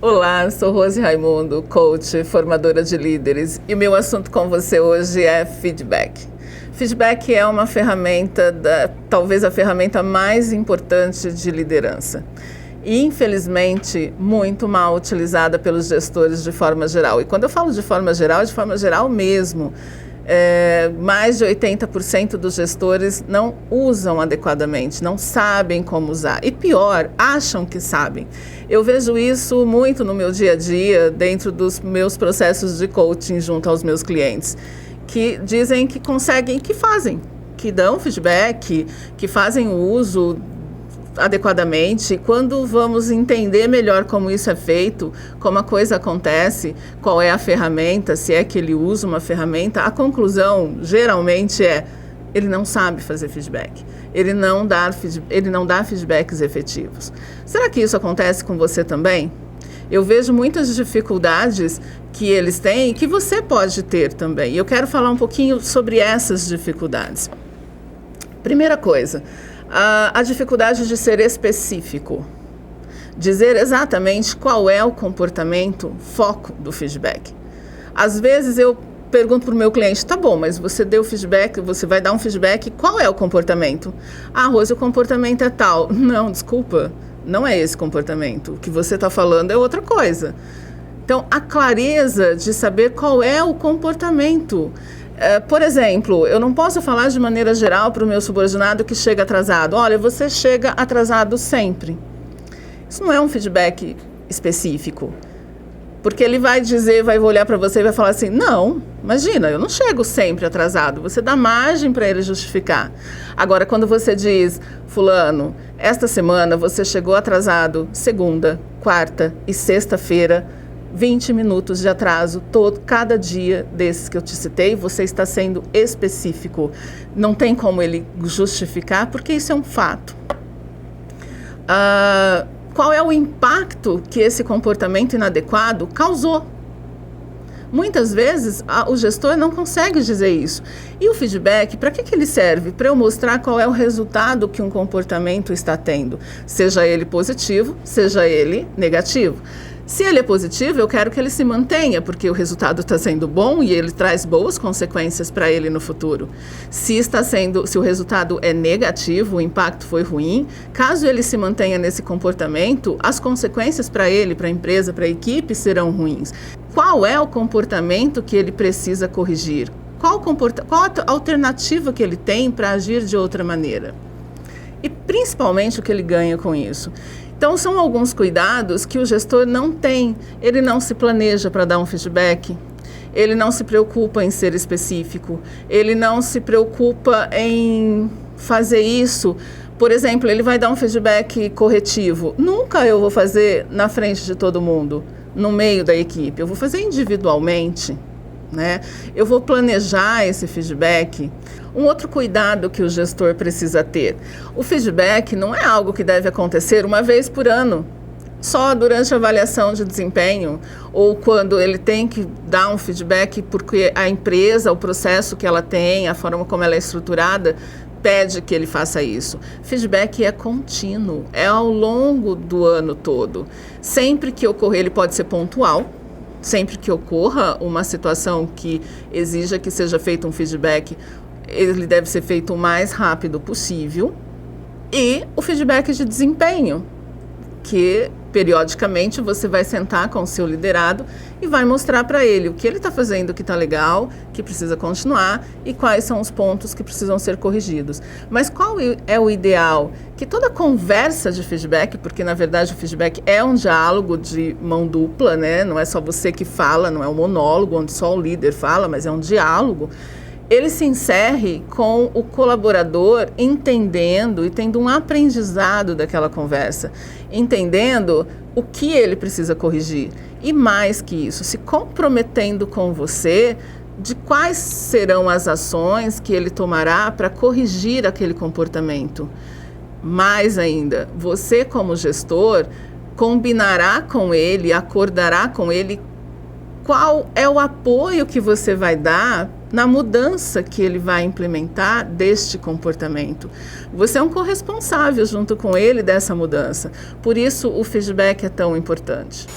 Olá, sou Rose Raimundo, coach, formadora de líderes, e o meu assunto com você hoje é feedback. Feedback é uma ferramenta, talvez a ferramenta mais importante de liderança. E, infelizmente, muito mal utilizada pelos gestores de forma geral. E quando eu falo de forma geral, é de forma geral mesmo. Mais de 80% dos gestores não usam adequadamente, não sabem como usar. E pior, acham que sabem. Eu vejo isso muito no meu dia a dia, dentro dos meus processos de coaching junto aos meus clientes, que dizem que conseguem, que fazem, que dão feedback, que fazem o uso adequadamente. Quando vamos entender melhor como isso é feito, como a coisa acontece, qual é a ferramenta, se é que ele usa uma ferramenta, a conclusão geralmente é: ele não sabe fazer feedback, ele não dá feedbacks efetivos. Será que isso acontece com você também? Eu vejo muitas dificuldades que eles têm e que você pode ter também. E eu quero falar um pouquinho sobre essas dificuldades. Primeira coisa, a dificuldade de ser específico, dizer exatamente qual é o comportamento, foco do feedback. Às vezes eu pergunto para o meu cliente: tá bom, mas você deu feedback, você vai dar um feedback, qual é o comportamento? Ah, Rose, o comportamento é tal. Não, desculpa, não é esse comportamento. O que você está falando é outra coisa. Então, a clareza de saber qual é o comportamento. Por exemplo, eu não posso falar de maneira geral para o meu subordinado que chega atrasado: olha, você chega atrasado sempre. Isso não é um feedback específico. Porque ele vai dizer, vai olhar para você e vai falar assim: não, imagina, eu não chego sempre atrasado. Você dá margem para ele justificar. Agora, quando você diz: fulano, esta semana você chegou atrasado segunda, quarta e sexta-feira, 20 minutos de atraso, cada dia desses que eu te citei, você está sendo específico. Não tem como ele justificar, porque isso é um fato. Qual é o impacto que esse comportamento inadequado causou? Muitas vezes o gestor não consegue dizer isso. E o feedback, para que ele serve? Para eu mostrar qual é o resultado que um comportamento está tendo, seja ele positivo, seja ele negativo. Se ele é positivo, eu quero que ele se mantenha, porque o resultado está sendo bom e ele traz boas consequências para ele no futuro. Se o resultado é negativo, o impacto foi ruim, caso ele se mantenha nesse comportamento, as consequências para ele, para a empresa, para a equipe serão ruins. Qual é o comportamento que ele precisa corrigir? Qual a alternativa que ele tem para agir de outra maneira? E principalmente o que ele ganha com isso. Então, são alguns cuidados que o gestor não tem. Ele não se planeja para dar um feedback, ele não se preocupa em ser específico, ele não se preocupa em fazer isso. Por exemplo, ele vai dar um feedback corretivo. Nunca eu vou fazer na frente de todo mundo, no meio da equipe. Eu vou fazer individualmente, né? Eu vou planejar esse feedback. Um outro cuidado que o gestor precisa ter: o feedback não é algo que deve acontecer uma vez por ano, só durante a avaliação de desempenho, ou quando ele tem que dar um feedback porque a empresa, o processo que ela tem, a forma como ela é estruturada, pede que ele faça isso. Feedback é contínuo, é ao longo do ano todo. Sempre que ocorrer, ele pode ser pontual. Sempre que ocorra uma situação que exija que seja feito um feedback, ele deve ser feito o mais rápido possível. E o feedback de desempenho, que periodicamente você vai sentar com o seu liderado e vai mostrar para ele o que ele está fazendo que está legal, que precisa continuar, e quais são os pontos que precisam ser corrigidos. Mas qual é o ideal? Que toda conversa de feedback, porque na verdade o feedback é um diálogo de mão dupla, né? Não é só você que fala, não é um monólogo onde só o líder fala, mas é um diálogo. Ele se encerre com o colaborador entendendo e tendo um aprendizado daquela conversa, entendendo o que ele precisa corrigir. E mais que isso, se comprometendo com você de quais serão as ações que ele tomará para corrigir aquele comportamento. Mais ainda, você como gestor combinará com ele, acordará com ele qual é o apoio que você vai dar na mudança que ele vai implementar deste comportamento. Você é um corresponsável junto com ele dessa mudança. Por isso o feedback é tão importante.